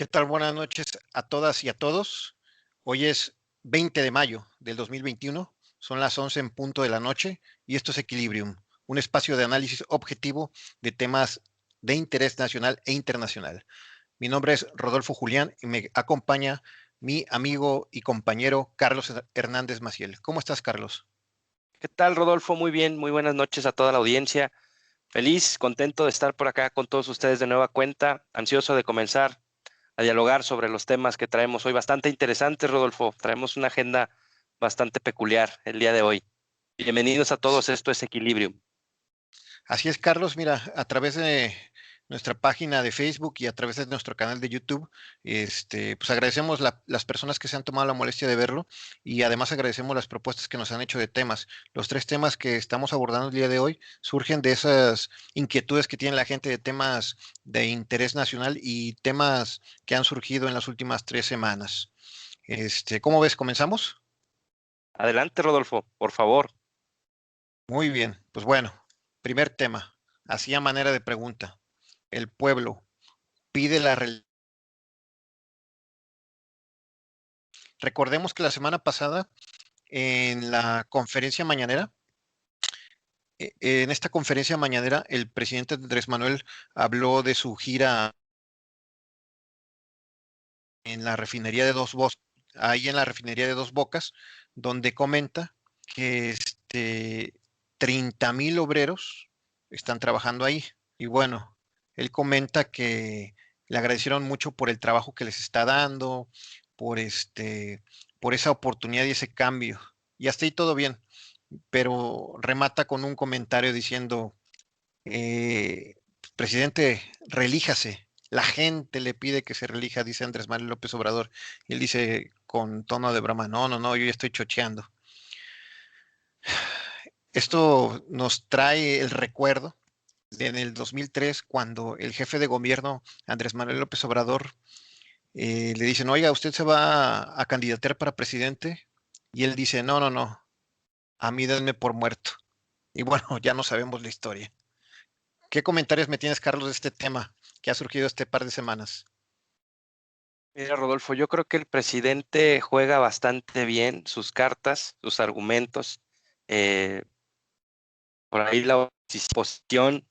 ¿Qué tal? Buenas noches a todas y a todos. Hoy es 20 de mayo del 2021, son las 11 en punto de la noche y esto es Equilibrium, un espacio de análisis objetivo de temas de interés nacional e internacional. Mi nombre es Rodolfo Julián y me acompaña mi amigo y compañero Carlos Hernández Maciel. ¿Cómo estás, Carlos? ¿Qué tal, Rodolfo? Muy bien, muy buenas noches a toda la audiencia. Feliz, contento de estar por acá con todos ustedes de nueva cuenta, ansioso de comenzar a dialogar sobre los temas que traemos hoy, bastante interesantes, Rodolfo. Traemos una agenda bastante peculiar el día de hoy. Bienvenidos a todos, esto es Equilibrium. Así es, Carlos. Mira, a través de nuestra página de Facebook y a través de nuestro canal de YouTube, pues agradecemos las personas que se han tomado la molestia de verlo y además agradecemos las propuestas que nos han hecho de temas. Los tres temas que estamos abordando el día de hoy surgen de esas inquietudes que tiene la gente de temas de interés nacional y temas que han surgido en las últimas 3 semanas. ¿Cómo ves? ¿Comenzamos? Adelante, Rodolfo, por favor. Muy bien. Pues bueno, primer tema, así a manera de pregunta. El pueblo pide la Recordemos que la semana pasada, en la conferencia mañanera, en esta conferencia mañanera, el presidente Andrés Manuel habló de su gira en la refinería de ahí en la refinería de Dos Bocas, donde comenta que 30,000 obreros están trabajando ahí. Y bueno, él comenta que le agradecieron mucho por el trabajo que les está dando, por por esa oportunidad y ese cambio. Y hasta ahí todo bien, pero remata con un comentario diciendo, eh, presidente, relíjase. La gente le pide que se relija, dice Andrés Manuel López Obrador. Y él dice con tono de broma, no, no, no, yo ya estoy chocheando. Esto nos trae el recuerdo de en el 2003, cuando el jefe de gobierno, Andrés Manuel López Obrador, le dicen, oiga, ¿usted se va a candidatear para presidente? Y él dice, no, no, no, a mí denme por muerto. Y bueno, ya no sabemos la historia. ¿Qué comentarios me tienes, Carlos, de este tema que ha surgido este par de semanas? Mira, Rodolfo, yo creo que el presidente juega bastante bien sus cartas, sus argumentos. Eh, por ahí la oposición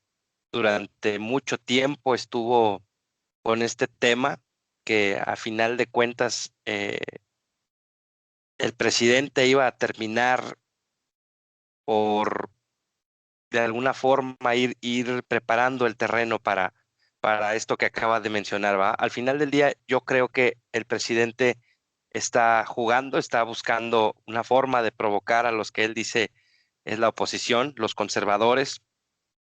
durante mucho tiempo estuvo con este tema que a final de cuentas el presidente iba a terminar por de alguna forma ir preparando el terreno para esto que acaba de mencionar, ¿va? Al final del día, yo creo que el presidente está jugando, está buscando una forma de provocar a los que él dice es la oposición, los conservadores,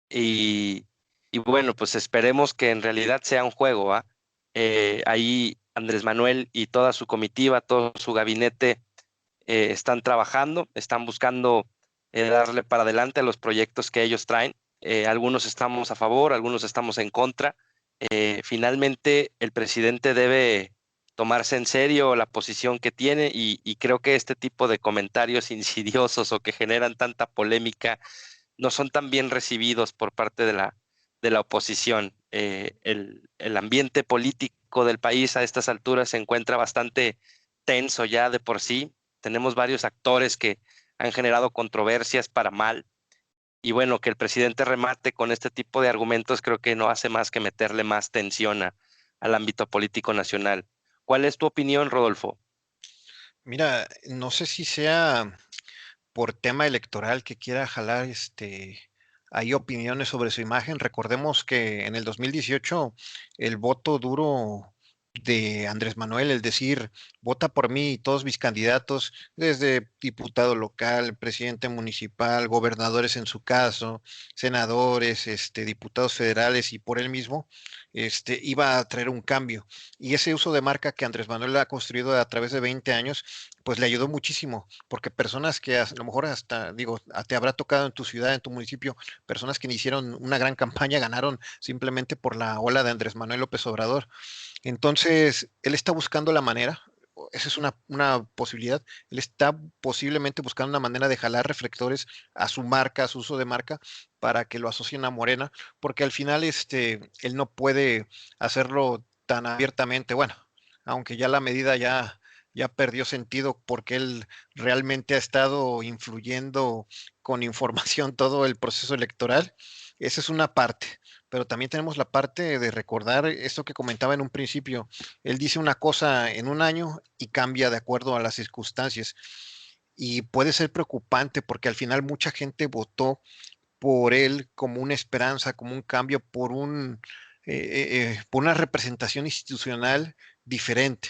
y, y bueno, pues esperemos que en realidad sea un juego, ¿va? Ahí Andrés Manuel y toda su comitiva, todo su gabinete están trabajando, están buscando darle para adelante a los proyectos que ellos traen. Algunos estamos a favor, algunos estamos en contra. Finalmente, el presidente debe tomarse en serio la posición que tiene y creo que este tipo de comentarios insidiosos o que generan tanta polémica no son tan bien recibidos por parte de la oposición. El ambiente político del país a estas alturas se encuentra bastante tenso ya de por sí. Tenemos varios actores que han generado controversias para mal. Y bueno, que el presidente remate con este tipo de argumentos creo que no hace más que meterle más tensión al ámbito político nacional. ¿Cuál es tu opinión, Rodolfo? Mira, no sé si sea por tema electoral que quiera jalar hay opiniones sobre su imagen. Recordemos que en el 2018 el voto duro de Andrés Manuel, el decir, vota por mí y todos mis candidatos, desde diputado local, presidente municipal, gobernadores en su caso, senadores, diputados federales y por él mismo, iba a traer un cambio. Y ese uso de marca que Andrés Manuel ha construido a través de 20 años, pues le ayudó muchísimo, porque personas que a lo mejor hasta, digo, te habrá tocado en tu ciudad, en tu municipio, personas que hicieron una gran campaña, ganaron simplemente por la ola de Andrés Manuel López Obrador. Entonces, él está buscando la manera, esa es una posibilidad, él está posiblemente buscando una manera de jalar reflectores a su marca, a su uso de marca, para que lo asocien a Morena, porque al final él no puede hacerlo tan abiertamente. Bueno, aunque ya la medida ya perdió sentido porque él realmente ha estado influyendo con información todo el proceso electoral. Esa es una parte, pero también tenemos la parte de recordar esto que comentaba en un principio. Él dice una cosa en un año y cambia de acuerdo a las circunstancias. Y puede ser preocupante porque al final mucha gente votó por él como una esperanza, como un cambio, por una representación institucional diferente.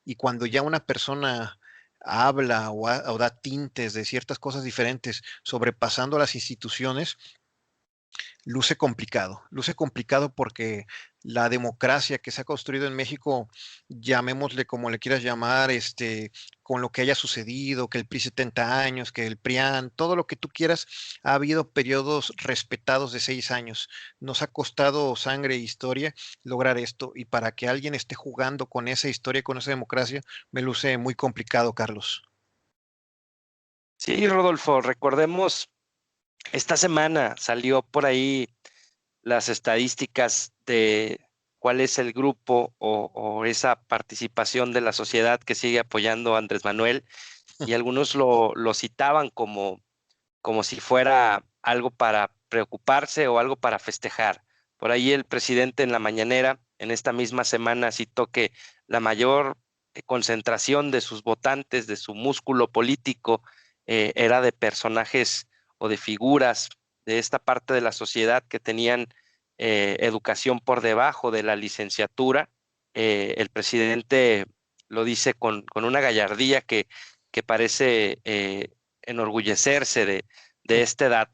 Y cuando ya una persona habla o da tintes de ciertas cosas diferentes, sobrepasando las instituciones, luce complicado porque la democracia que se ha construido en México, llamémosle como le quieras llamar, con lo que haya sucedido, que el PRI 70 años, que el PRIAN, todo lo que tú quieras, ha habido periodos respetados de 6 años. Nos ha costado sangre e historia lograr esto y para que alguien esté jugando con esa historia, con esa democracia, me luce muy complicado, Carlos. Sí, Rodolfo, recordemos, esta semana salió por ahí las estadísticas de cuál es el grupo o esa participación de la sociedad que sigue apoyando a Andrés Manuel, y algunos lo citaban como si fuera algo para preocuparse o algo para festejar. Por ahí el presidente en la mañanera, en esta misma semana, citó que la mayor concentración de sus votantes, de su músculo político, era de personajes o de figuras de esta parte de la sociedad que tenían educación por debajo de la licenciatura. El presidente lo dice con una gallardía que parece enorgullecerse de esta edad.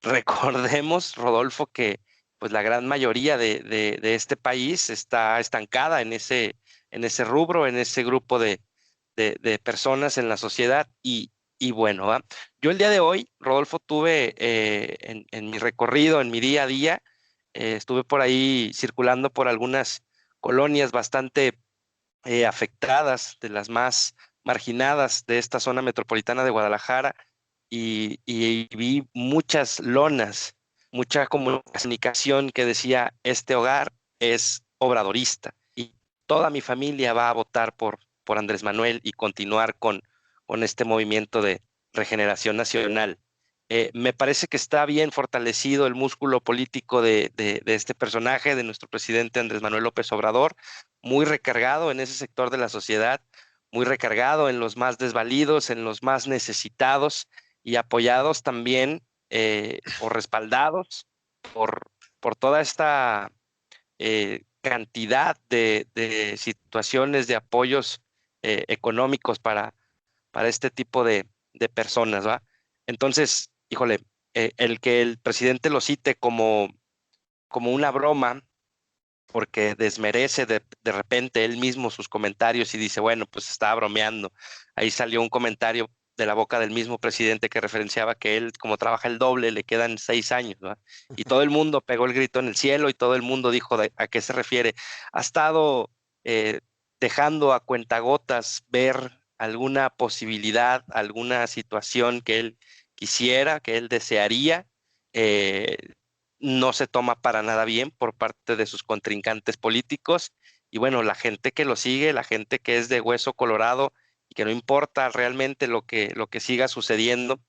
Recordemos, Rodolfo, que pues la gran mayoría de este país está estancada en ese rubro, en ese grupo de personas en la sociedad. Y bueno, ¿va? Yo el día de hoy, Rodolfo, tuve en mi recorrido, en mi día a día, estuve por ahí circulando por algunas colonias bastante afectadas, de las más marginadas de esta zona metropolitana de Guadalajara, y vi muchas lonas, mucha comunicación que decía, este hogar es obradorista y toda mi familia va a votar por Andrés Manuel y continuar con este movimiento de regeneración nacional. Me parece que está bien fortalecido el músculo político de este personaje, de nuestro presidente Andrés Manuel López Obrador, muy recargado en ese sector de la sociedad, muy recargado en los más desvalidos, en los más necesitados y apoyados también o respaldados por, por toda esta cantidad de situaciones de apoyos económicos para este tipo de personas, ¿va? Entonces, híjole, el que el presidente lo cite como una broma, porque desmerece de repente él mismo sus comentarios y dice, bueno, pues estaba bromeando. Ahí salió un comentario de la boca del mismo presidente que referenciaba que él, como trabaja el doble, le quedan 6 años, ¿va? Y todo el mundo pegó el grito en el cielo y todo el mundo dijo a qué se refiere. Ha estado eh, dejando a cuentagotas ver alguna posibilidad, alguna situación que él quisiera, que él desearía. eh, no se toma para nada bien por parte de sus contrincantes políticos. Y bueno, la gente que lo sigue, la gente que es de hueso colorado y que no importa realmente lo que siga sucediendo,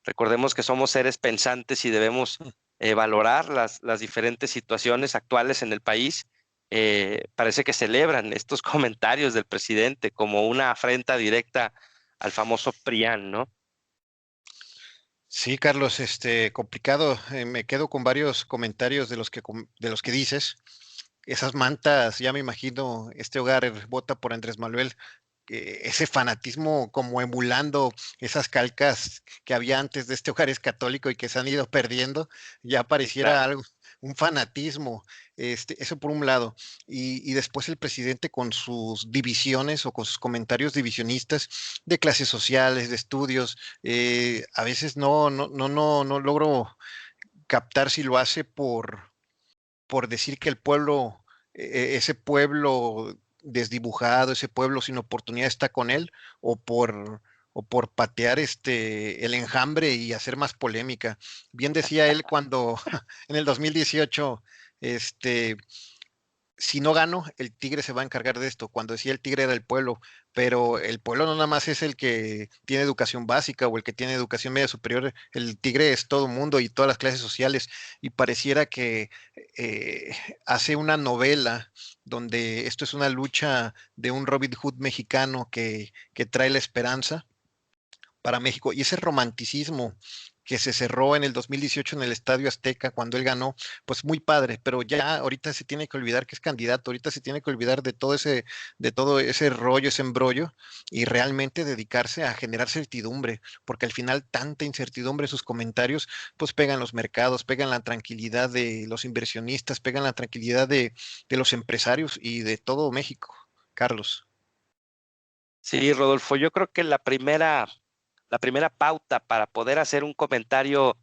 recordemos que somos seres pensantes y debemos valorar las diferentes situaciones actuales en el país. Parece que celebran estos comentarios del presidente como una afrenta directa al famoso PRIAN, ¿no? Sí, Carlos, complicado. Me quedo con varios comentarios de los que dices. Esas mantas, ya me imagino, este hogar vota por Andrés Manuel, ese fanatismo como emulando esas calcas que había antes de este hogar es católico y que se han ido perdiendo, ya Sí, claro. pareciera algo, un fanatismo, eso por un lado. Y después el presidente con sus divisiones o con sus comentarios divisionistas de clases sociales, de estudios, a veces no logro captar si lo hace por decir que el pueblo, ese pueblo desdibujado, ese pueblo sin oportunidad está con él, o por patear el enjambre y hacer más polémica. Bien decía él cuando en el 2018, este, si no gano, el tigre se va a encargar de esto. Cuando decía el tigre era el pueblo, pero el pueblo no nada más es el que tiene educación básica o el que tiene educación media superior, el tigre es todo mundo y todas las clases sociales. Y pareciera que eh, hace una novela donde esto es una lucha de un Robin Hood mexicano que trae la esperanza para México. Y ese romanticismo que se cerró en el 2018 en el Estadio Azteca cuando él ganó, pues muy padre, pero ya ahorita se tiene que olvidar que es candidato, ahorita se tiene que olvidar de todo ese rollo, ese embrollo, y realmente dedicarse a generar certidumbre, porque al final tanta incertidumbre en sus comentarios, pues pegan los mercados, pegan la tranquilidad de los inversionistas, pegan la tranquilidad de los empresarios y de todo México. Carlos. Sí, Rodolfo, yo creo que la primera pauta para poder hacer un comentario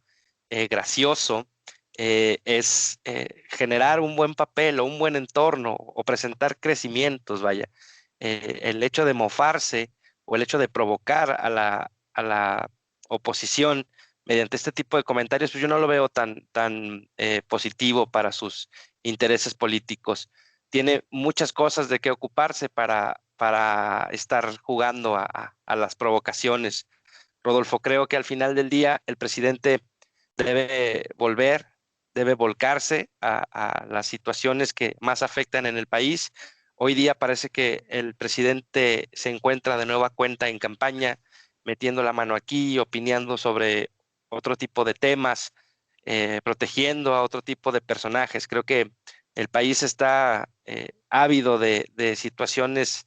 gracioso es generar un buen papel o un buen entorno o presentar crecimientos, vaya. El hecho de mofarse o el hecho de provocar a la oposición mediante este tipo de comentarios, pues yo no lo veo tan positivo para sus intereses políticos. Tiene muchas cosas de qué ocuparse para estar jugando a las provocaciones. Rodolfo, creo que al final del día el presidente debe volver, debe volcarse a las situaciones que más afectan en el país. Hoy día parece que el presidente se encuentra de nueva cuenta en campaña, metiendo la mano aquí, opinando sobre otro tipo de temas, protegiendo a otro tipo de personajes. Creo que el país está ávido de situaciones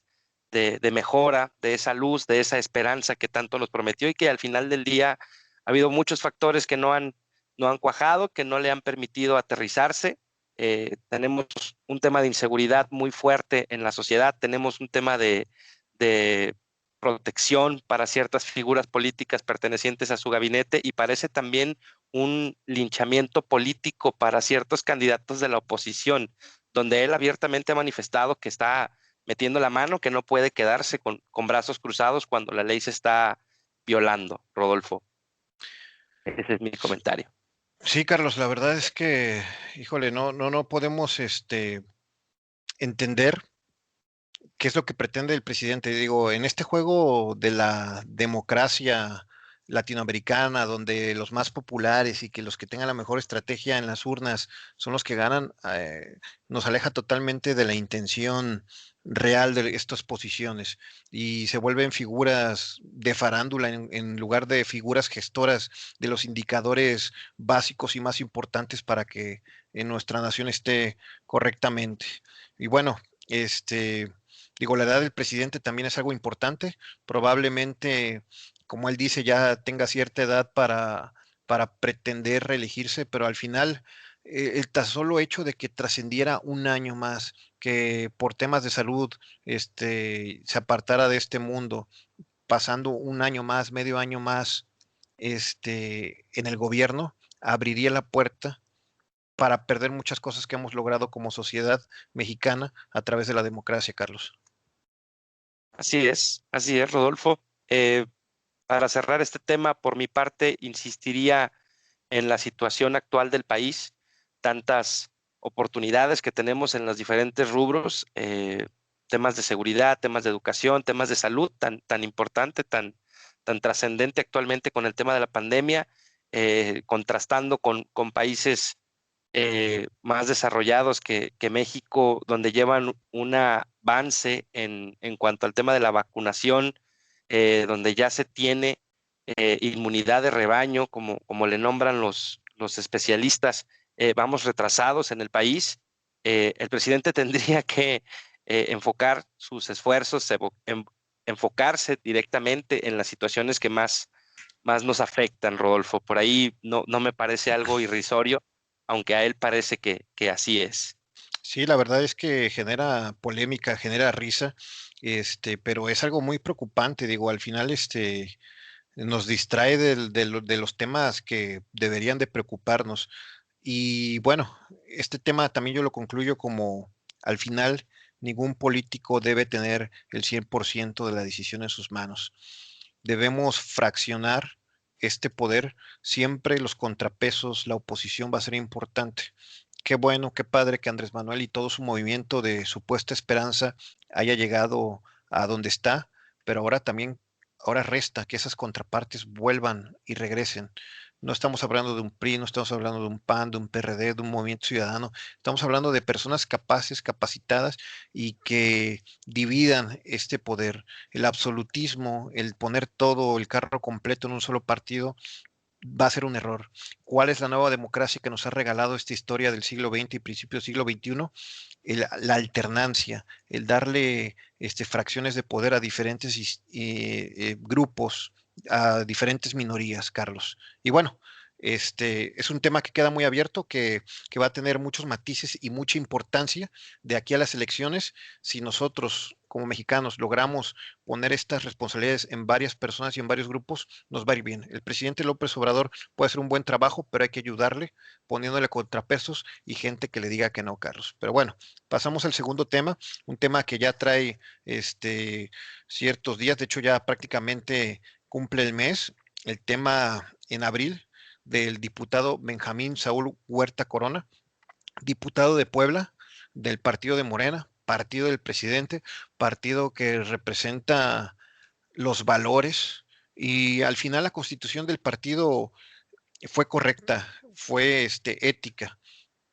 de mejora, de esa luz, de esa esperanza que tanto nos prometió y que al final del día ha habido muchos factores que no han cuajado, que no le han permitido aterrizarse. Tenemos un tema de inseguridad muy fuerte en la sociedad, tenemos un tema de protección para ciertas figuras políticas pertenecientes a su gabinete y parece también un linchamiento político para ciertos candidatos de la oposición, donde él abiertamente ha manifestado que está metiendo la mano, que no puede quedarse con brazos cruzados cuando la ley se está violando, Rodolfo. Ese es mi comentario. Sí, Carlos, la verdad es que, híjole, no podemos entender qué es lo que pretende el presidente. Digo, en este juego de la democracia latinoamericana, donde los más populares y que los que tengan la mejor estrategia en las urnas son los que ganan, nos aleja totalmente de la intención real de estas posiciones y se vuelven figuras de farándula en lugar de figuras gestoras de los indicadores básicos y más importantes para que en nuestra nación esté correctamente. Y bueno, este, digo, la edad del presidente también es algo importante. Probablemente, como él dice, ya tenga cierta edad para pretender reelegirse, pero al final, el tan solo hecho de que trascendiera un año más, que por temas de salud, se apartara de este mundo, pasando un año más, medio año más, en el gobierno, abriría la puerta para perder muchas cosas que hemos logrado como sociedad mexicana a través de la democracia, Carlos. Así es, Rodolfo. Para cerrar este tema, por mi parte, insistiría en la situación actual del país, tantas oportunidades que tenemos en los diferentes rubros, temas de seguridad, temas de educación, temas de salud, tan importante, tan trascendente actualmente con el tema de la pandemia, contrastando con países más desarrollados que México, donde llevan un avance en cuanto al tema de la vacunación, donde ya se tiene inmunidad de rebaño, como le nombran los especialistas. Vamos retrasados en el país. El presidente tendría que enfocar sus esfuerzos, enfocarse directamente en las situaciones que más nos afectan, Rodolfo. Por ahí no me parece algo irrisorio, aunque a él parece que así es. Sí, la verdad es que genera polémica, genera risa, pero es algo muy preocupante. Digo, al final, nos distrae de los temas que deberían de preocuparnos. Y bueno, este tema también yo lo concluyo como al final ningún político debe tener el 100% de la decisión en sus manos. Debemos fraccionar este poder. Siempre los contrapesos, la oposición va a ser importante qué bueno, qué padre que Andrés Manuel y todo su movimiento de supuesta esperanza haya llegado a donde está, pero ahora también, ahora resta que esas contrapartes vuelvan y regresen. No estamos hablando de un PRI, no estamos hablando de un PAN, de un PRD, de un movimiento ciudadano. Estamos hablando de personas capaces, capacitadas y que dividan este poder. El absolutismo, el poner todo el carro completo en un solo partido, va a ser un error. ¿Cuál es la nueva democracia que nos ha regalado esta historia del siglo XX y principio del siglo XXI? La alternancia, el darle fracciones de poder a diferentes grupos, a diferentes minorías, Carlos. Y bueno, es un tema que queda muy abierto, que va a tener muchos matices y mucha importancia de aquí a las elecciones. Si nosotros, como mexicanos, logramos poner estas responsabilidades en varias personas y en varios grupos, nos va a ir bien. El presidente López Obrador puede hacer un buen trabajo, pero hay que ayudarle poniéndole contrapesos y gente que le diga que no, Carlos. Pero bueno, pasamos al segundo tema, un tema que ya trae ciertos días, de hecho ya prácticamente cumple el mes, el tema en abril del diputado Benjamín Saúl Huerta Corona, diputado de Puebla, del partido de Morena, partido del presidente, partido que representa los valores y al final la constitución del partido fue correcta, fue ética,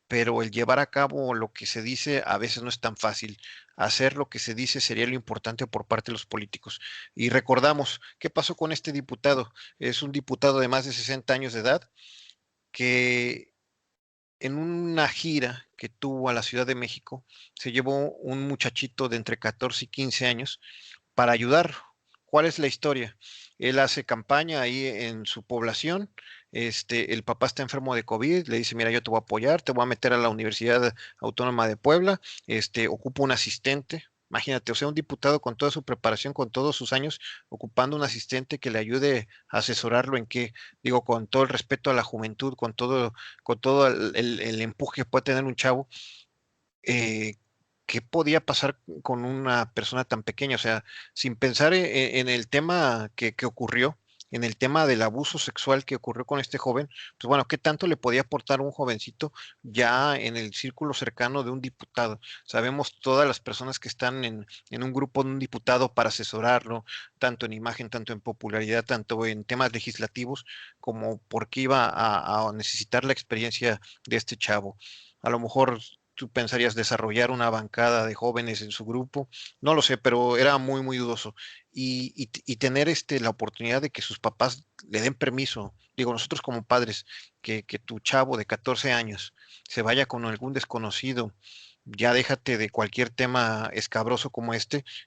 pero el llevar a cabo lo que se dice a veces no es tan fácil. Hacer lo que se dice sería lo importante por parte de los políticos. Y recordamos, ¿qué pasó con este diputado? Es un diputado de más de 60 años de edad que en una gira que tuvo a la Ciudad de México se llevó un muchachito de entre 14 y 15 años para ayudar. ¿Cuál es la historia? Él hace campaña ahí en su población. El papá está enfermo de COVID, le dice, mira, yo te voy a apoyar, te voy a meter a la Universidad Autónoma de Puebla, ocupo un asistente. Imagínate, o sea, un diputado con toda su preparación, con todos sus años, ocupando un asistente que le ayude a asesorarlo en qué, digo, con todo el respeto a la juventud, con todo el empuje que puede tener un chavo, eh, ¿qué podía pasar con una persona tan pequeña? O sea, sin pensar en el tema que ocurrió, en el tema del abuso sexual que ocurrió con este joven, pues bueno, ¿qué tanto le podía aportar un jovencito ya en el círculo cercano de un diputado? Sabemos todas las personas que están en un grupo de un diputado para asesorarlo, tanto en imagen, tanto en popularidad, tanto en temas legislativos, como por qué iba a necesitar la experiencia de este chavo. A lo mejor tú pensarías desarrollar una bancada de jóvenes en su grupo, no lo sé, pero era muy, muy dudoso. Y tener la oportunidad de que sus papás le den permiso, digo, nosotros como padres, que tu chavo de 14 años se vaya con algún desconocido, ya déjate de cualquier tema escabroso como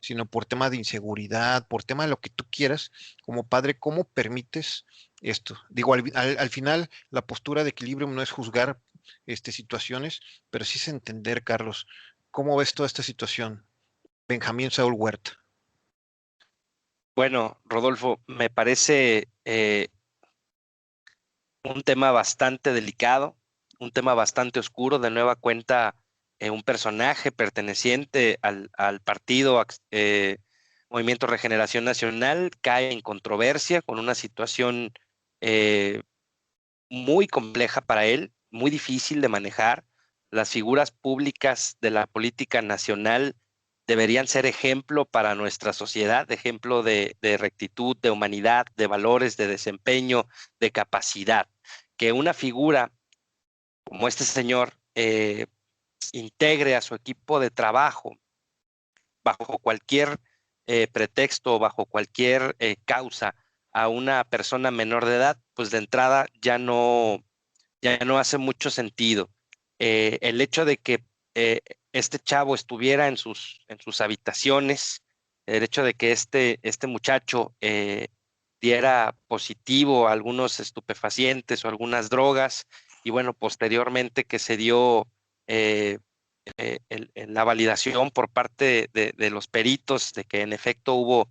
sino por tema de inseguridad, por tema de lo que tú quieras, como padre, ¿cómo permites esto? Digo, al final, la postura de equilibrio no es juzgar situaciones, pero sí es entender, Carlos, ¿cómo ves toda esta situación? Benjamín Saúl Huerta. Bueno, Rodolfo, me parece un tema bastante delicado, un tema bastante oscuro. De nueva cuenta, un personaje perteneciente al partido Movimiento Regeneración Nacional cae en controversia con una situación eh, muy compleja para él, muy difícil de manejar. Las figuras públicas de la política nacional deberían ser ejemplo para nuestra sociedad, ejemplo de rectitud, de humanidad, de valores, de desempeño, de capacidad. Que una figura como este señor integre a su equipo de trabajo bajo cualquier pretexto, bajo cualquier causa a una persona menor de edad, pues de entrada ya no hace mucho sentido. El hecho de que este chavo estuviera en sus habitaciones, el hecho de que este muchacho diera positivo a algunos estupefacientes o algunas drogas, y bueno, posteriormente que se dio la validación por parte de los peritos de que en efecto hubo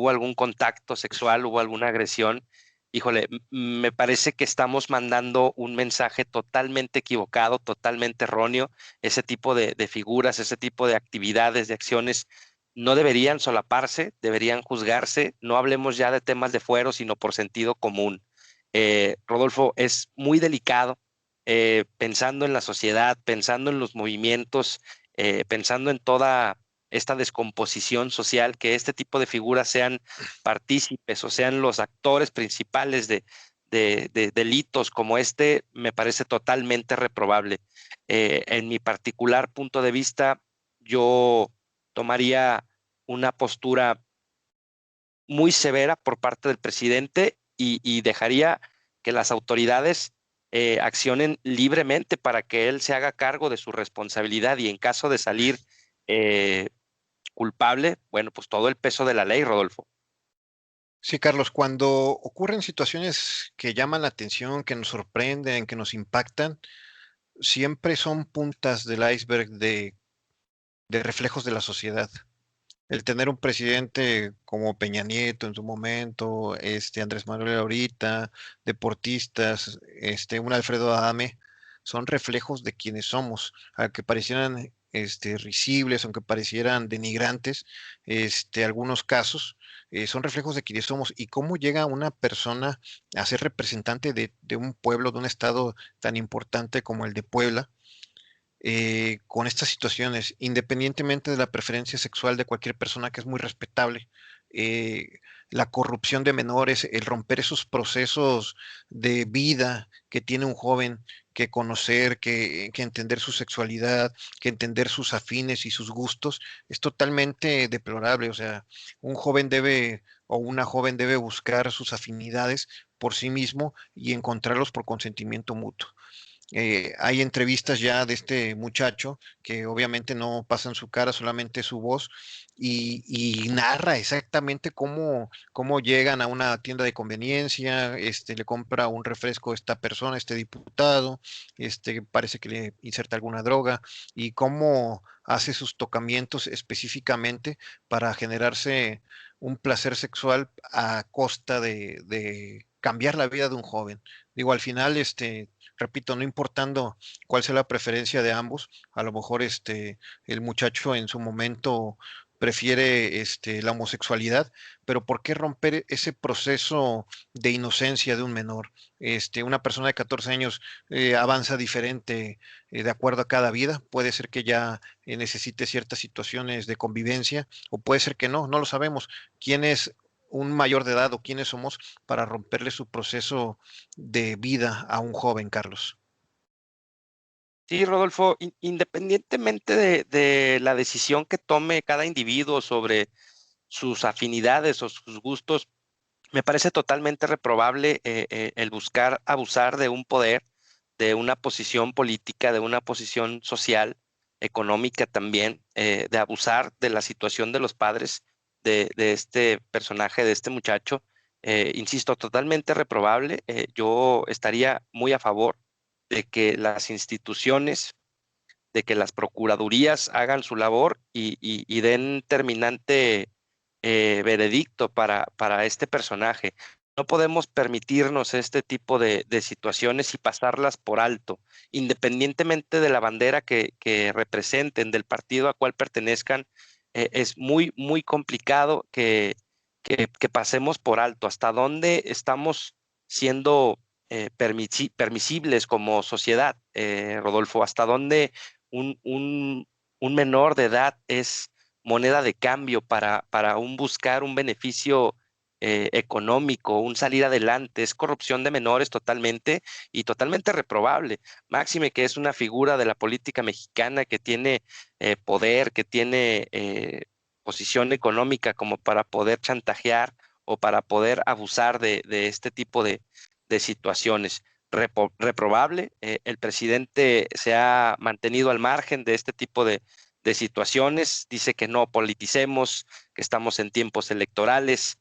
algún contacto sexual, hubo alguna agresión. Híjole, me parece que estamos mandando un mensaje totalmente equivocado, totalmente erróneo. Ese tipo de figuras, ese tipo de actividades, de acciones, no deberían solaparse, deberían juzgarse. No hablemos ya de temas de fuero, sino por sentido común. Rodolfo, es muy delicado pensando en la sociedad, pensando en los movimientos, pensando en toda esta descomposición social, que este tipo de figuras sean partícipes o sean los actores principales de delitos como este, me parece totalmente reprobable. En mi particular punto de vista, yo tomaría una postura muy severa por parte del presidente y dejaría que las autoridades accionen libremente para que él se haga cargo de su responsabilidad y en caso de salir eh, culpable, bueno, pues todo el peso de la ley, Rodolfo. Sí, Carlos, cuando ocurren situaciones que llaman la atención, que nos sorprenden, que nos impactan, siempre son puntas del iceberg de reflejos de la sociedad. El tener un presidente como Peña Nieto en su momento, Andrés Manuel ahorita, deportistas, un Alfredo Adame, son reflejos de quienes somos, aunque parecieran risibles, aunque parecieran denigrantes, algunos casos, son reflejos de quienes somos y cómo llega una persona a ser representante de un pueblo, de un estado tan importante como el de Puebla con estas situaciones, independientemente de la preferencia sexual de cualquier persona, que es muy respetable. La corrupción de menores, el romper esos procesos de vida que tiene un joven, que conocer, que entender su sexualidad, que entender sus afines y sus gustos, es totalmente deplorable. O sea, un joven debe o una joven debe buscar sus afinidades por sí mismo y encontrarlos por consentimiento mutuo. Hay entrevistas ya de este muchacho que obviamente no pasan su cara, solamente su voz, y narra exactamente cómo llegan a una tienda de conveniencia, le compra un refresco a esta persona, este diputado, parece que le inserta alguna droga, y cómo hace sus tocamientos específicamente para generarse un placer sexual a costa de cambiar la vida de un joven. Digo, al final, repito, no importando cuál sea la preferencia de ambos, a lo mejor el muchacho en su momento prefiere la homosexualidad, pero ¿por qué romper ese proceso de inocencia de un menor? Una persona de 14 años avanza diferente de acuerdo a cada vida, puede ser que ya necesite ciertas situaciones de convivencia o puede ser que no, no lo sabemos. ¿Quién es un mayor de edad o quiénes somos para romperle su proceso de vida a un joven, Carlos? Sí, Rodolfo, independientemente de la decisión que tome cada individuo sobre sus afinidades o sus gustos, me parece totalmente reprobable el buscar abusar de un poder, de una posición política, de una posición social, económica también, de abusar de la situación de los padres de este personaje, de este muchacho. Insisto, totalmente reprobable. Yo estaría muy a favor de que las instituciones, de que las procuradurías hagan su labor y den terminante veredicto para este personaje. No podemos permitirnos este tipo de situaciones y pasarlas por alto, independientemente de la bandera que representen, del partido a cual pertenezcan. Es muy, muy complicado que pasemos por alto. ¿Hasta dónde estamos siendo permisibles como sociedad, Rodolfo? ¿Hasta dónde un menor de edad es moneda de cambio para un buscar un beneficio económico, un salir adelante? Es corrupción de menores totalmente y totalmente reprobable. Máxime que es una figura de la política mexicana que tiene poder, que tiene posición económica como para poder chantajear o para poder abusar de este tipo de situaciones. Reprobable. El presidente se ha mantenido al margen de este tipo de situaciones, dice que no politicemos, que estamos en tiempos electorales,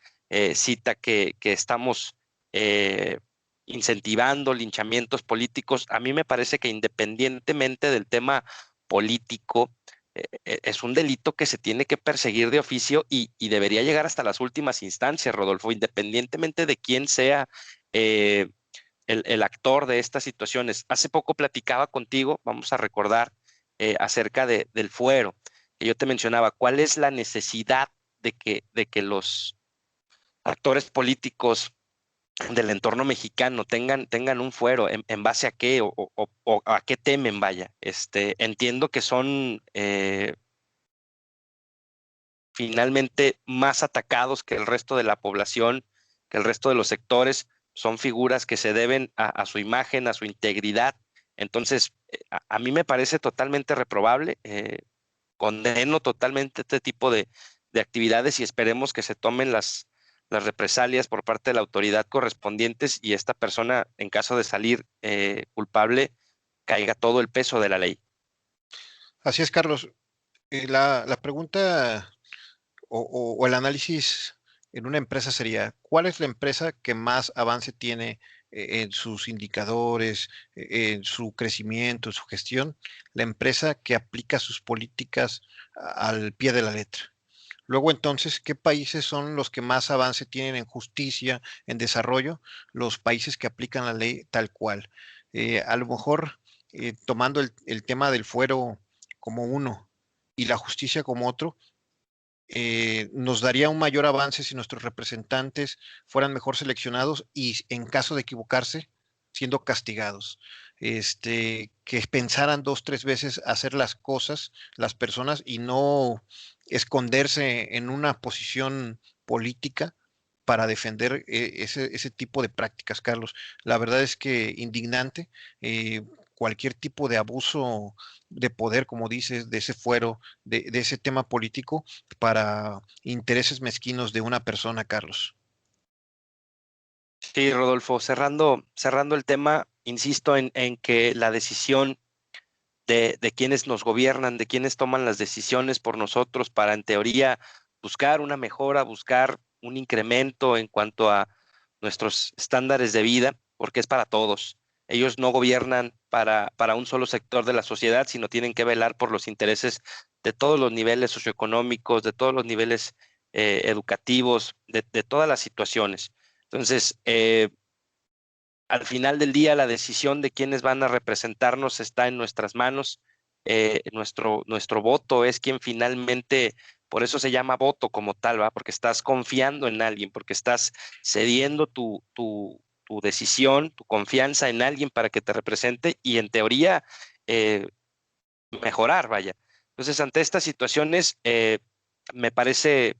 cita que estamos eh, incentivando linchamientos políticos. A mí me parece que independientemente del tema político, es un delito que se tiene que perseguir de oficio y debería llegar hasta las últimas instancias, Rodolfo, independientemente de quién sea eh, el actor de estas situaciones. Hace poco platicaba contigo, vamos a recordar, acerca del fuero, que yo te mencionaba, cuál es la necesidad de que los actores políticos del entorno mexicano tengan un fuero, en base a qué o a qué temen, vaya. Entiendo que son finalmente más atacados que el resto de la población, que el resto de los sectores, son figuras que se deben a su imagen, a su integridad. Entonces, a mí me parece totalmente reprobable, condeno totalmente este tipo de actividades y esperemos que se tomen las represalias por parte de la autoridad correspondientes y esta persona, en caso de salir culpable, caiga todo el peso de la ley. Así es, Carlos. La pregunta o el análisis en una empresa sería, ¿cuál es la empresa que más avance tiene en sus indicadores, en su crecimiento, en su gestión? La empresa que aplica sus políticas al pie de la letra. Luego entonces, ¿qué países son los que más avance tienen en justicia, en desarrollo? Los países que aplican la ley tal cual. A lo mejor, tomando el tema del fuero como uno y la justicia como otro, nos daría un mayor avance si nuestros representantes fueran mejor seleccionados y en caso de equivocarse, siendo castigados. Que pensaran dos, tres veces hacer las cosas, las personas, y no esconderse en una posición política para defender ese tipo de prácticas, Carlos. La verdad es que indignante. Cualquier tipo de abuso de poder, como dices, de ese fuero, de ese tema político, para intereses mezquinos de una persona, Carlos. Sí, Rodolfo, cerrando el tema, insisto en que la decisión de quienes nos gobiernan, de quienes toman las decisiones por nosotros para, en teoría, buscar una mejora, buscar un incremento en cuanto a nuestros estándares de vida, porque es para todos. Ellos no gobiernan para un solo sector de la sociedad, sino tienen que velar por los intereses de todos los niveles socioeconómicos, de todos los niveles educativos, de todas las situaciones. Entonces, al final del día, la decisión de quiénes van a representarnos está en nuestras manos. Nuestro voto es quien finalmente, por eso se llama voto como tal, ¿va? Porque estás confiando en alguien, porque estás cediendo tu decisión, tu confianza en alguien para que te represente y en teoría eh, mejorar, vaya. Entonces, ante estas situaciones, me parece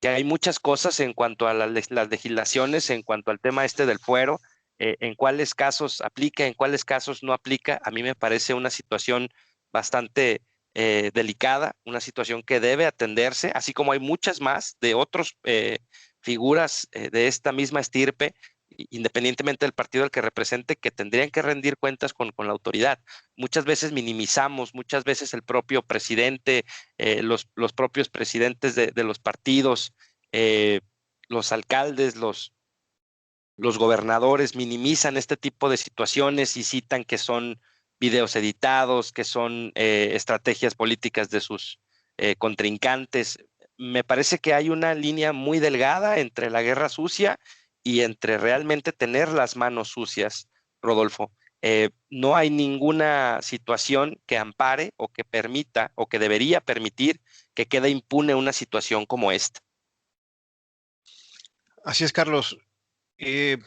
que hay muchas cosas en cuanto a las legislaciones, en cuanto al tema este del fuero, en cuáles casos aplica, en cuáles casos no aplica. A mí me parece una situación bastante delicada, una situación que debe atenderse, así como hay muchas más de otras figuras de esta misma estirpe, independientemente del partido al que represente, que tendrían que rendir cuentas con la autoridad. Muchas veces minimizamos, muchas veces el propio presidente, los propios presidentes de los partidos, eh, los alcaldes, los gobernadores minimizan este tipo de situaciones y citan que son videos editados, que son estrategias políticas de sus contrincantes. Me parece que hay una línea muy delgada entre la guerra sucia y entre realmente tener las manos sucias, Rodolfo. No hay ninguna situación que ampare o que permita o que debería permitir que quede impune una situación como esta. Así es, Carlos. Eh,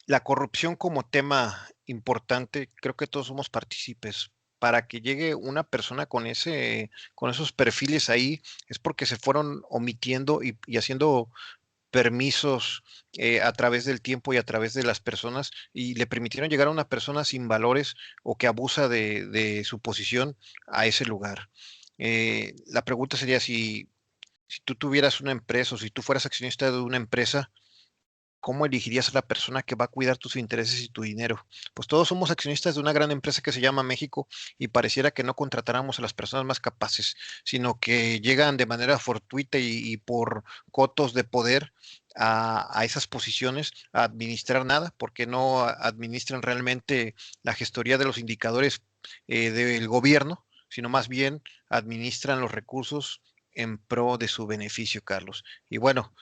la corrupción como tema importante, creo que todos somos partícipes. Para que llegue una persona con esos perfiles ahí, es porque se fueron omitiendo y haciendo permisos a través del tiempo y a través de las personas y le permitieron llegar a una persona sin valores o que abusa de su posición a ese lugar. La pregunta sería si tú tuvieras una empresa o si tú fueras accionista de una empresa, ¿cómo elegirías a la persona que va a cuidar tus intereses y tu dinero? Pues todos somos accionistas de una gran empresa que se llama México y pareciera que no contratáramos a las personas más capaces, sino que llegan de manera fortuita y por cotos de poder a esas posiciones a administrar nada, porque no administran realmente la gestoría de los indicadores del gobierno, sino más bien administran los recursos en pro de su beneficio, Carlos. Y bueno,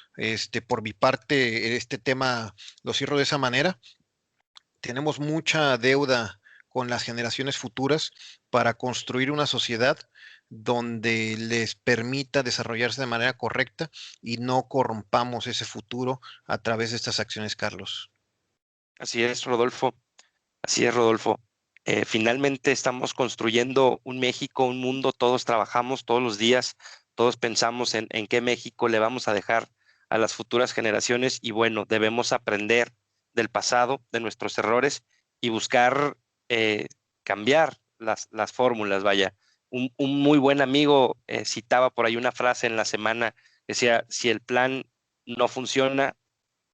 por mi parte, este tema lo cierro de esa manera. Tenemos mucha deuda con las generaciones futuras para construir una sociedad donde les permita desarrollarse de manera correcta y no corrompamos ese futuro a través de estas acciones, Carlos. Así es, Rodolfo. Así es, Rodolfo. Finalmente estamos construyendo un México, un mundo, todos trabajamos todos los días, todos pensamos en qué México le vamos a dejar a las futuras generaciones y bueno, debemos aprender del pasado, de nuestros errores y buscar cambiar las fórmulas, vaya. Un muy buen amigo citaba por ahí una frase en la semana, decía, si el plan no funciona,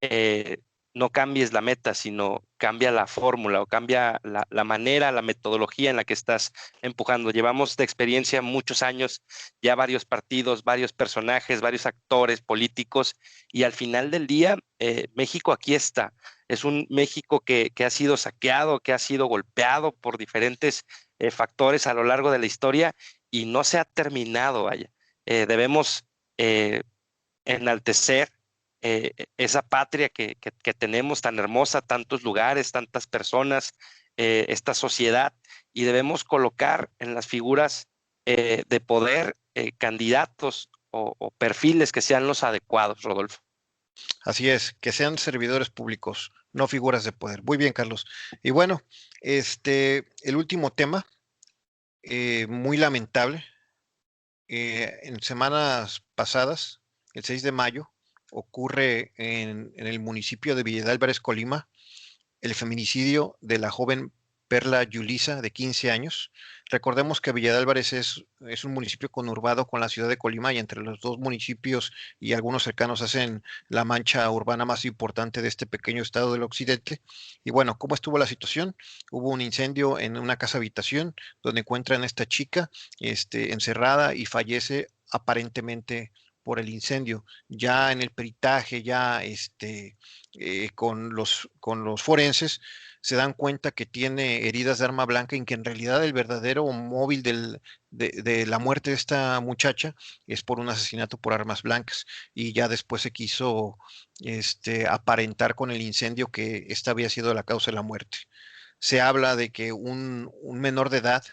eh, no cambies la meta, sino cambia la fórmula o cambia la manera, la metodología en la que estás empujando. Llevamos de experiencia muchos años, ya varios partidos, varios personajes, varios actores políticos, y al final del día, México aquí está. Es un México que ha sido saqueado, que ha sido golpeado por diferentes factores a lo largo de la historia y no se ha terminado, vaya. Debemos eh, enaltecer esa patria que tenemos tan hermosa, tantos lugares, tantas personas, esta sociedad, y debemos colocar en las figuras de poder candidatos o perfiles que sean los adecuados, Rodolfo. Así es, que sean servidores públicos, no figuras de poder. Muy bien, Carlos. Y bueno, el último tema, muy lamentable. En semanas pasadas, el 6 de mayo, ocurre en el municipio de Villa de Álvarez, Colima, el feminicidio de la joven Perla Yulisa, de 15 años. Recordemos que Villa de Álvarez es un municipio conurbado con la ciudad de Colima y entre los dos municipios y algunos cercanos hacen la mancha urbana más importante de este pequeño estado del occidente. Y bueno, ¿cómo estuvo la situación? Hubo un incendio en una casa habitación donde encuentran a esta chica encerrada y fallece aparentemente por el incendio. Ya en el peritaje, ya con los forenses, se dan cuenta que tiene heridas de arma blanca y que en realidad el verdadero móvil de la muerte de esta muchacha es por un asesinato por armas blancas. Y ya después se quiso aparentar con el incendio que esta había sido la causa de la muerte. Se habla de que un menor de edad,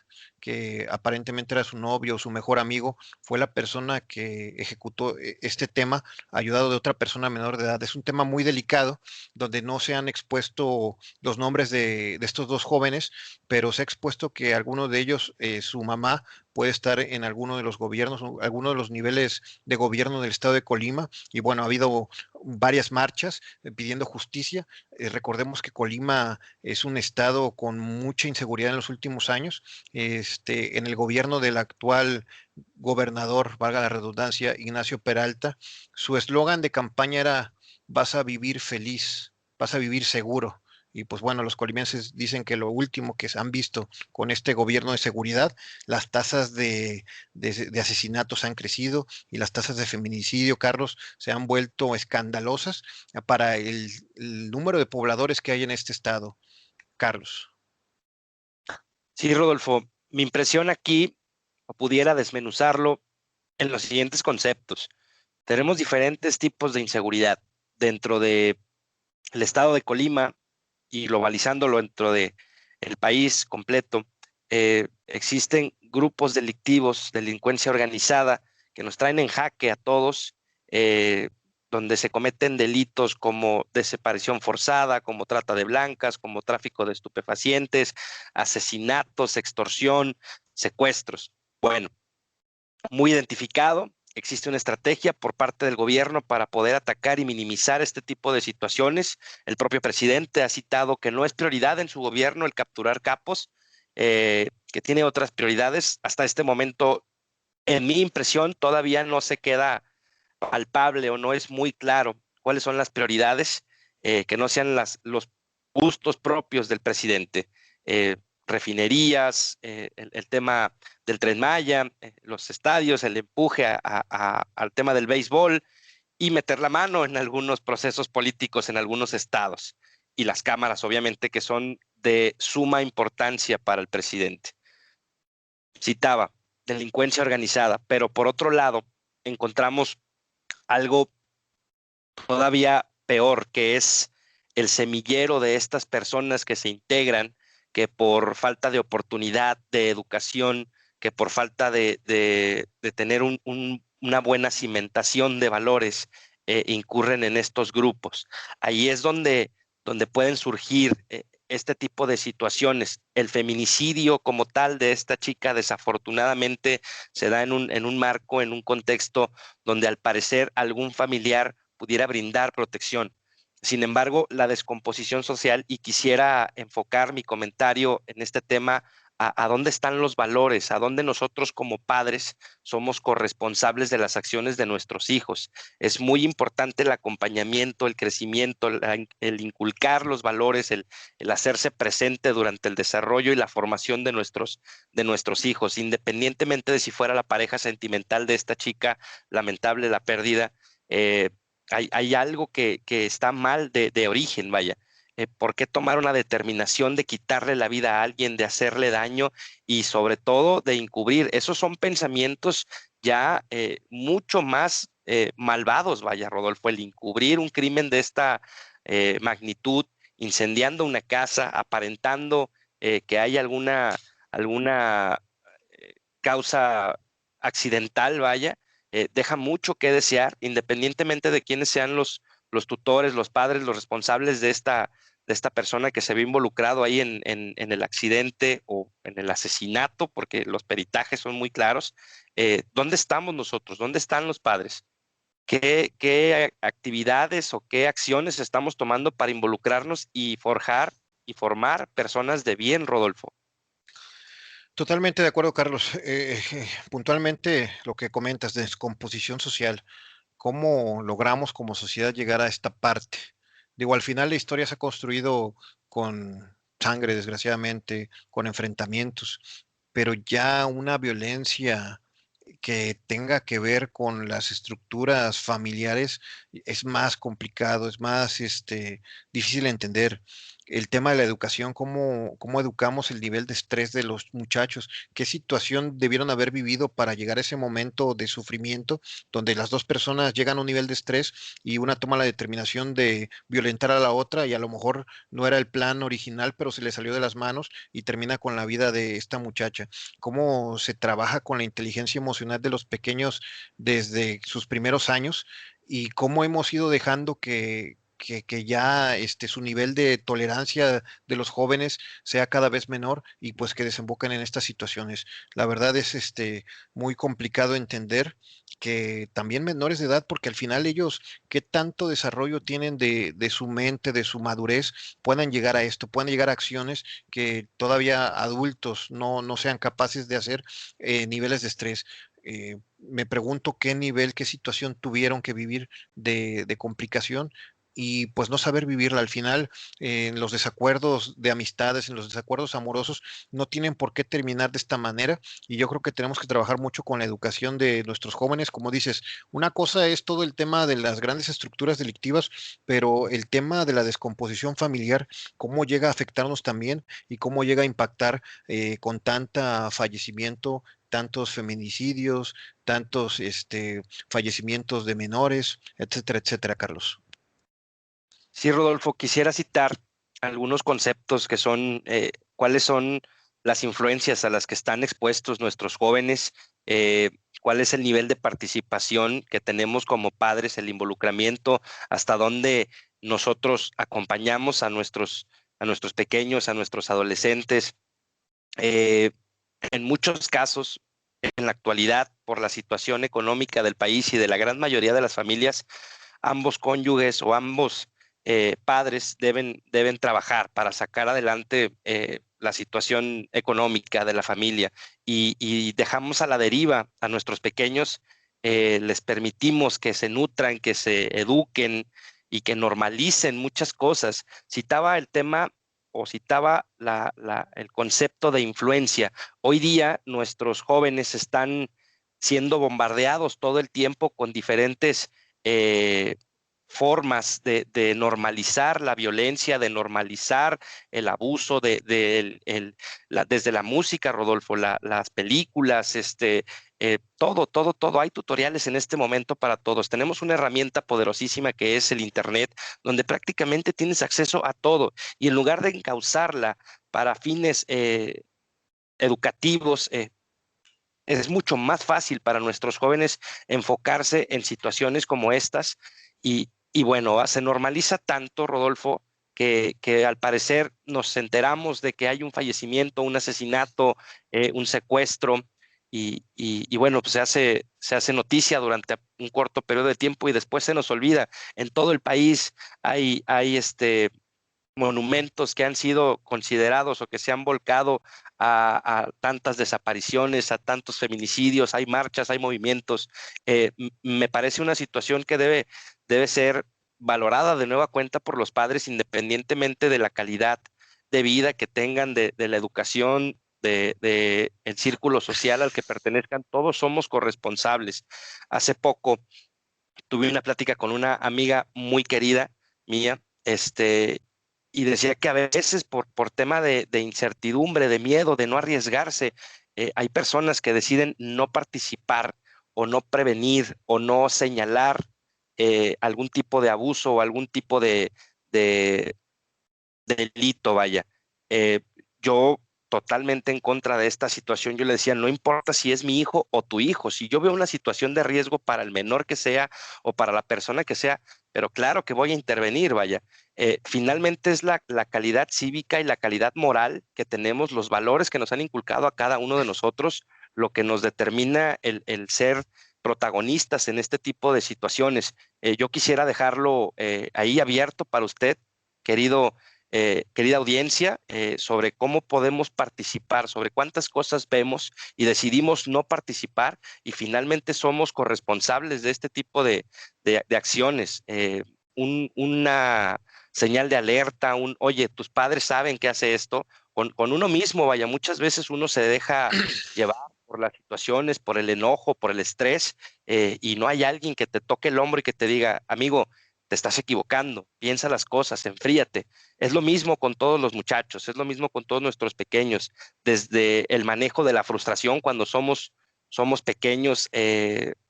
que aparentemente era su novio o su mejor amigo, fue la persona que ejecutó este tema, ayudado de otra persona menor de edad. Es un tema muy delicado, donde no se han expuesto los nombres de estos dos jóvenes, pero se ha expuesto que alguno de ellos, su mamá, puede estar en alguno de los gobiernos, alguno de los niveles de gobierno del estado de Colima. Y bueno, ha habido varias marchas pidiendo justicia. Recordemos que Colima es un estado con mucha inseguridad en los últimos años. En el gobierno del actual gobernador, valga la redundancia, Ignacio Peralta, su eslogan de campaña era: vas a vivir feliz, vas a vivir seguro. Y pues bueno, los colimenses dicen que lo último que han visto con este gobierno de seguridad, las tasas de asesinatos han crecido y las tasas de feminicidio, Carlos, se han vuelto escandalosas para el número de pobladores que hay en este estado. Carlos. Sí, Rodolfo, mi impresión aquí pudiera desmenuzarlo en los siguientes conceptos. Tenemos diferentes tipos de inseguridad dentro del estado de Colima y globalizándolo dentro de el país completo. Existen grupos delictivos, delincuencia organizada, que nos traen en jaque a todos, donde se cometen delitos como desaparición forzada, como trata de blancas, como tráfico de estupefacientes, asesinatos, extorsión, secuestros. Bueno, muy identificado. Existe una estrategia por parte del gobierno para poder atacar y minimizar este tipo de situaciones. El propio presidente ha citado que no es prioridad en su gobierno el capturar capos, que tiene otras prioridades. Hasta este momento, en mi impresión, todavía no se queda palpable o no es muy claro cuáles son las prioridades, que no sean los gustos propios del presidente. Refinerías, el tema del Tren Maya, los estadios, el empuje al tema del béisbol y meter la mano en algunos procesos políticos en algunos estados. Y las cámaras, obviamente, que son de suma importancia para el presidente. Citaba delincuencia organizada, pero por otro lado, encontramos algo todavía peor, que es el semillero de estas personas que se integran, que por falta de oportunidad, de educación, que por falta de tener una buena cimentación de valores, incurren en estos grupos. Ahí es donde pueden surgir este tipo de situaciones. El feminicidio como tal de esta chica desafortunadamente se da en un marco, en un contexto donde al parecer algún familiar pudiera brindar protección. Sin embargo, la descomposición social, y quisiera enfocar mi comentario en este tema a dónde están los valores, a dónde nosotros como padres somos corresponsables de las acciones de nuestros hijos. Es muy importante el acompañamiento, el crecimiento, el inculcar los valores, el hacerse presente durante el desarrollo y la formación de nuestros hijos, independientemente de si fuera la pareja sentimental de esta chica, lamentable la pérdida. Hay algo que está mal de origen, vaya. ¿Por qué tomar una determinación de quitarle la vida a alguien, de hacerle daño y sobre todo de encubrir? Esos son pensamientos ya mucho más malvados, vaya, Rodolfo, el encubrir un crimen de esta magnitud, incendiando una casa, aparentando que hay alguna causa accidental, vaya, deja mucho que desear, independientemente de quiénes sean los tutores, los padres, los responsables de esta persona que se ve involucrado ahí en el accidente o en el asesinato, porque los peritajes son muy claros. ¿Dónde estamos nosotros? ¿Dónde están los padres? ¿Qué actividades o qué acciones estamos tomando para involucrarnos y forjar y formar personas de bien, Rodolfo? Totalmente de acuerdo, Carlos. Puntualmente lo que comentas, descomposición social, ¿cómo logramos como sociedad llegar a esta parte? Digo, al final la historia se ha construido con sangre, desgraciadamente, con enfrentamientos, pero ya una violencia que tenga que ver con las estructuras familiares es más complicado, es más difícil de entender. El tema de la educación, cómo educamos el nivel de estrés de los muchachos, qué situación debieron haber vivido para llegar a ese momento de sufrimiento donde las dos personas llegan a un nivel de estrés y una toma la determinación de violentar a la otra y a lo mejor no era el plan original, pero se le salió de las manos y termina con la vida de esta muchacha. Cómo se trabaja con la inteligencia emocional de los pequeños desde sus primeros años y cómo hemos ido dejando que ya su nivel de tolerancia de los jóvenes sea cada vez menor y pues que desemboquen en estas situaciones. La verdad es muy complicado entender que también menores de edad, porque al final ellos, qué tanto desarrollo tienen de su mente, de su madurez, puedan llegar a esto, puedan llegar a acciones que todavía adultos no sean capaces de hacer niveles de estrés. Me pregunto qué nivel, qué situación tuvieron que vivir de complicación y pues no saber vivirla al final, en los desacuerdos de amistades, en los desacuerdos amorosos, no tienen por qué terminar de esta manera y yo creo que tenemos que trabajar mucho con la educación de nuestros jóvenes, como dices, una cosa es todo el tema de las grandes estructuras delictivas, pero el tema de la descomposición familiar, cómo llega a afectarnos también y cómo llega a impactar con tanta fallecimiento, tantos feminicidios, tantos fallecimientos de menores, etcétera, etcétera, Carlos. Sí, Rodolfo, quisiera citar algunos conceptos que son, cuáles son las influencias a las que están expuestos nuestros jóvenes, eh, cuál es el nivel de participación que tenemos como padres, el involucramiento, hasta dónde nosotros acompañamos a nuestros pequeños, a nuestros adolescentes. Eh, en muchos casos, en la actualidad, por la situación económica del país y de la gran mayoría de las familias, ambos cónyuges o ambos padres deben trabajar para sacar adelante la situación económica de la familia y dejamos a la deriva a nuestros pequeños, les permitimos que se nutran, que se eduquen y que normalicen muchas cosas. Citaba el tema o citaba el concepto de influencia. Hoy día nuestros jóvenes están siendo bombardeados todo el tiempo con diferentes eh, formas de normalizar la violencia, de normalizar el abuso, desde la música, Rodolfo, las películas, todo. Hay tutoriales en este momento para todos. Tenemos una herramienta poderosísima que es el Internet, donde prácticamente tienes acceso a todo. Y en lugar de encauzarla para fines educativos, es mucho más fácil para nuestros jóvenes enfocarse en situaciones como estas y bueno, se normaliza tanto, Rodolfo, que al parecer nos enteramos de que hay un fallecimiento, un asesinato, un secuestro y bueno, pues se hace noticia durante un corto periodo de tiempo y después se nos olvida. En todo el país hay monumentos que han sido considerados o que se han volcado a tantas desapariciones, a tantos feminicidios, hay marchas, hay movimientos. Me parece una situación que debe ser valorada de nueva cuenta por los padres independientemente de la calidad de vida que tengan, de la educación, de el círculo social al que pertenezcan. Todos somos corresponsables. Hace poco tuve una plática con una amiga muy querida mía, y decía que a veces por tema de incertidumbre, de miedo, de no arriesgarse, hay personas que deciden no participar o no prevenir o no señalar algún tipo de abuso o algún tipo de delito, vaya. Eh, yo totalmente en contra de esta situación, yo le decía, no importa si es mi hijo o tu hijo, si yo veo una situación de riesgo para el menor que sea o para la persona que sea, pero claro que voy a intervenir, vaya. Finalmente es la calidad cívica y la calidad moral que tenemos, los valores que nos han inculcado a cada uno de nosotros, lo que nos determina el ser protagonistas en este tipo de situaciones. Yo quisiera dejarlo ahí abierto para usted, querido querida audiencia, sobre cómo podemos participar, sobre cuántas cosas vemos y decidimos no participar y finalmente somos corresponsables de este tipo de acciones. Una señal de alerta, oye, tus padres saben que hace esto, con uno mismo, vaya, muchas veces uno se deja llevar por las situaciones, por el enojo, por el estrés, y no hay alguien que te toque el hombro y que te diga, amigo, te estás equivocando, piensa las cosas, enfríate. Es lo mismo con todos los muchachos, es lo mismo con todos nuestros pequeños, desde el manejo de la frustración cuando somos pequeños,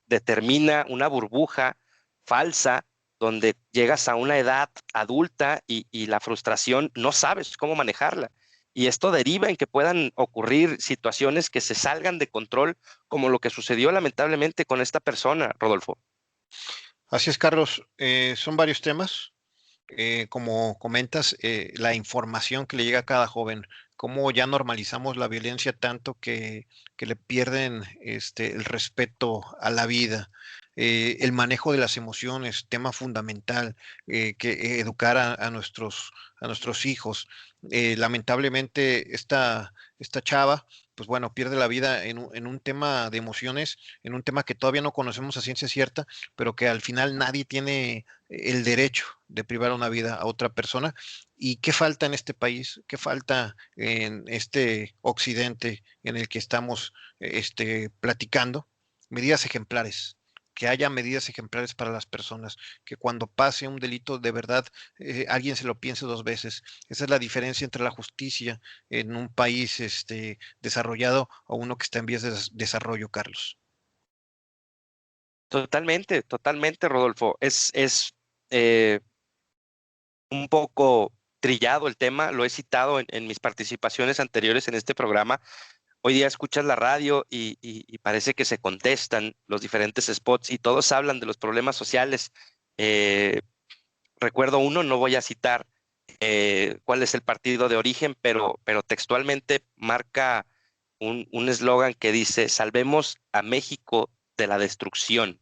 determina una burbuja falsa donde llegas a una edad adulta y la frustración no sabes cómo manejarla. Y esto deriva en que puedan ocurrir situaciones que se salgan de control, como lo que sucedió lamentablemente con esta persona, Rodolfo. Así es, Carlos. Son varios temas. Como comentas, la información que le llega a cada joven, cómo ya normalizamos la violencia tanto que le pierden el respeto a la vida, el manejo de las emociones, tema fundamental, que educar a nuestros hijos. Lamentablemente, esta chava, pues bueno, pierde la vida en un tema de emociones, en un tema que todavía no conocemos a ciencia cierta, pero que al final nadie tiene el derecho de privar una vida a otra persona. ¿Y qué falta en este país? ¿Qué falta en este occidente en el que estamos platicando? Medidas ejemplares. Que haya medidas ejemplares para las personas, que cuando pase un delito de verdad alguien se lo piense dos veces. Esa es la diferencia entre la justicia en un país desarrollado o uno que está en vías de desarrollo, Carlos. Totalmente, totalmente, Rodolfo. Es eh, un poco trillado el tema, lo he citado en mis participaciones anteriores en este programa. Hoy día escuchas la radio y parece que se contestan los diferentes spots y todos hablan de los problemas sociales. Eh, Recuerdo uno, no voy a citar cuál es el partido de origen, pero textualmente marca un eslogan que dice, salvemos a México de la destrucción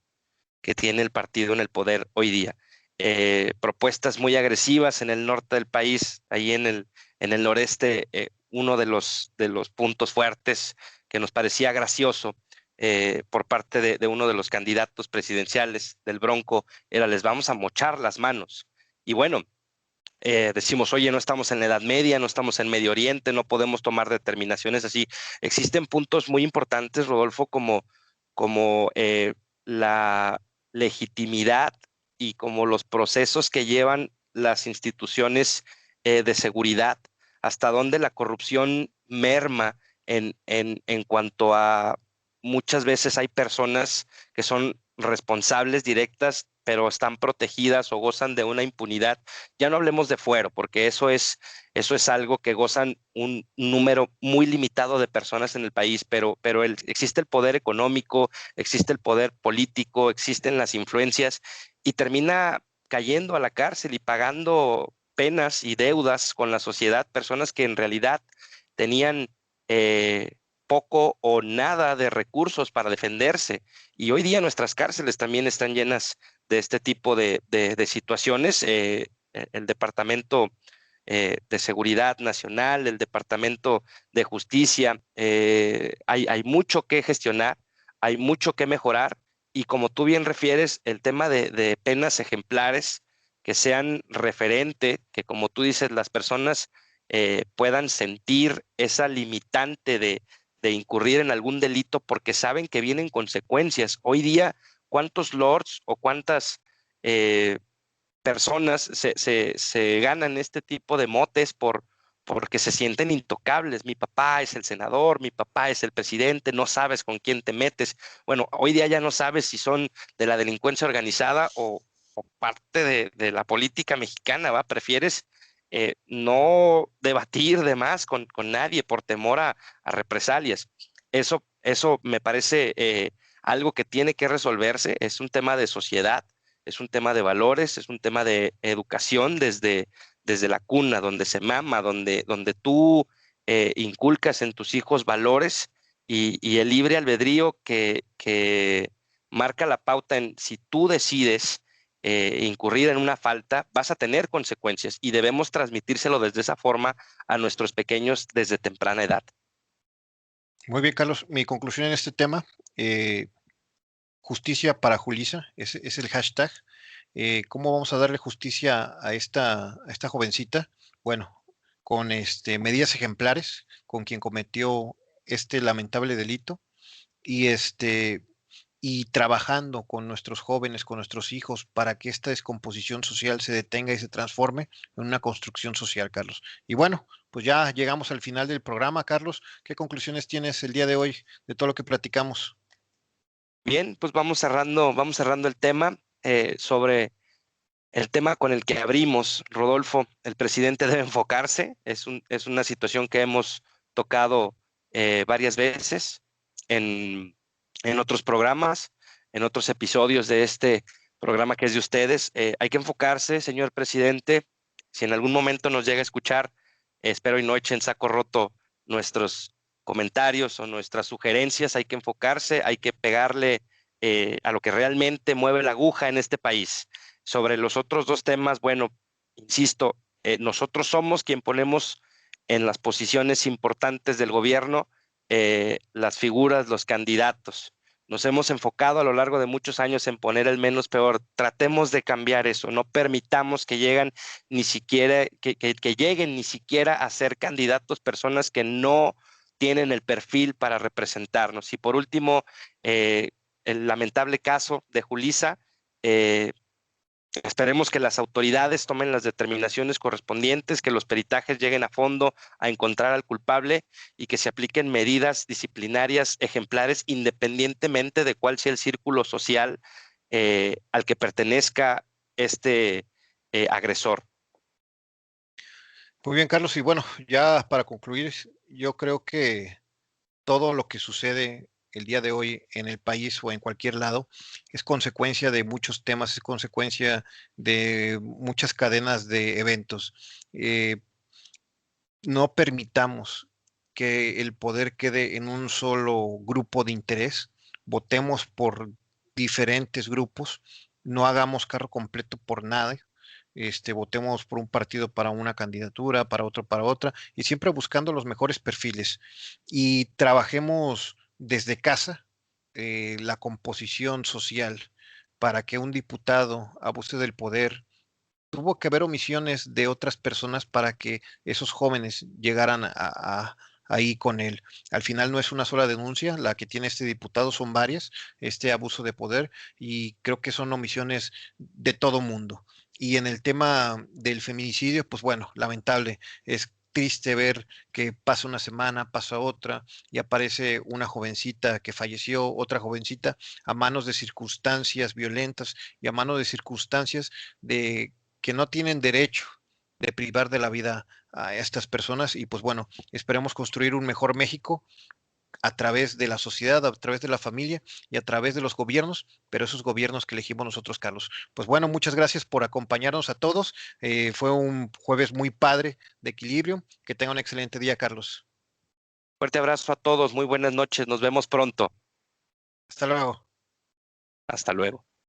que tiene el partido en el poder hoy día. Propuestas muy agresivas en el norte del país, ahí en el noreste, uno de los puntos fuertes que nos parecía gracioso por parte de uno de los candidatos presidenciales del Bronco era les vamos a mochar las manos. Y bueno, decimos, oye, no estamos en la Edad Media, no estamos en Medio Oriente, no podemos tomar determinaciones así. Existen puntos muy importantes, Rodolfo, como la legitimidad y como los procesos que llevan las instituciones de seguridad, hasta donde la corrupción merma en cuanto a muchas veces hay personas que son responsables directas pero están protegidas o gozan de una impunidad. Ya no hablemos de fuero, porque eso es algo que gozan un número muy limitado de personas en el país, pero existe el poder económico, existe el poder político, existen las influencias y termina cayendo a la cárcel y pagando penas y deudas con la sociedad, personas que en realidad tenían poco o nada de recursos para defenderse. Y hoy día nuestras cárceles también están llenas de este tipo de situaciones. El Departamento de Seguridad Nacional, el Departamento de Justicia, hay mucho que gestionar, hay mucho que mejorar. Y como tú bien refieres, el tema de penas ejemplares que sean referente, que como tú dices, las personas puedan sentir esa limitante de incurrir en algún delito porque saben que vienen consecuencias. Hoy día, ¿cuántos lords o cuántas eh, personas se ganan este tipo de motes porque se sienten intocables? Mi papá es el senador, mi papá es el presidente, no sabes con quién te metes. Bueno, hoy día ya no sabes si son de la delincuencia organizada o parte de la política mexicana, ¿va? Prefieres no debatir de más con nadie por temor a represalias. Eso me parece algo que tiene que resolverse, es un tema de sociedad, es un tema de valores, es un tema de educación desde la cuna, donde se mama, donde tú inculcas en tus hijos valores y el libre albedrío que marca la pauta en si tú decides incurrir en una falta, vas a tener consecuencias y debemos transmitírselo desde esa forma a nuestros pequeños desde temprana edad. Muy bien, Carlos. Mi conclusión en este tema, eh, justicia para Julisa, es el hashtag. ¿Cómo vamos a darle justicia a esta jovencita? Bueno, con medidas ejemplares con quien cometió este lamentable delito y y trabajando con nuestros jóvenes, con nuestros hijos, para que esta descomposición social se detenga y se transforme en una construcción social, Carlos. Y bueno, pues ya llegamos al final del programa, Carlos. ¿Qué conclusiones tienes el día de hoy de todo lo que platicamos? Bien, pues vamos cerrando el tema sobre el tema con el que abrimos, Rodolfo. El presidente debe enfocarse. Es una situación que hemos tocado varias veces en, en otros programas, en otros episodios de este programa que es de ustedes. Hay que enfocarse, señor presidente. Si en algún momento nos llega a escuchar, espero y no echen saco roto nuestros comentarios o nuestras sugerencias. Hay que enfocarse, hay que pegarle a lo que realmente mueve la aguja en este país. Sobre los otros dos temas, bueno, insisto, nosotros somos quien ponemos en las posiciones importantes del gobierno las figuras, los candidatos. Nos hemos enfocado a lo largo de muchos años en poner el menos peor. Tratemos de cambiar eso. No permitamos que lleguen ni siquiera, que lleguen ni siquiera a ser candidatos personas que no tienen el perfil para representarnos. Y por último, el lamentable caso de Julisa. eh, Esperemos que las autoridades tomen las determinaciones correspondientes, que los peritajes lleguen a fondo a encontrar al culpable y que se apliquen medidas disciplinarias ejemplares independientemente de cuál sea el círculo social al que pertenezca este agresor. Muy bien, Carlos. Y bueno, ya para concluir, yo creo que todo lo que sucede el día de hoy en el país o en cualquier lado es consecuencia de muchos temas, es consecuencia de muchas cadenas de eventos. Eh, no permitamos que el poder quede en un solo grupo de interés. Votemos por diferentes grupos, no hagamos carro completo por nada. Votemos por un partido para una candidatura, para otro para otra, y siempre buscando los mejores perfiles. Y trabajemos desde casa la composición social para que un diputado abuse del poder. Tuvo que haber omisiones de otras personas para que esos jóvenes llegaran ahí con él. Al final no es una sola denuncia, la que tiene este diputado son varias, este abuso de poder, y creo que son omisiones de todo mundo. Y en el tema del feminicidio, pues bueno, lamentable, es triste ver que pasa una semana, pasa otra y aparece una jovencita que falleció, otra jovencita a manos de circunstancias violentas y a manos de circunstancias de que no tienen derecho de privar de la vida a estas personas. Y pues bueno, esperemos construir un mejor México a través de la sociedad, a través de la familia y a través de los gobiernos, pero esos gobiernos que elegimos nosotros, Carlos. Pues bueno, muchas gracias por acompañarnos a todos. Fue un jueves muy padre de equilibrio. Que tenga un excelente día, Carlos. Fuerte abrazo a todos, muy buenas noches, nos vemos pronto. Hasta luego. Hasta luego.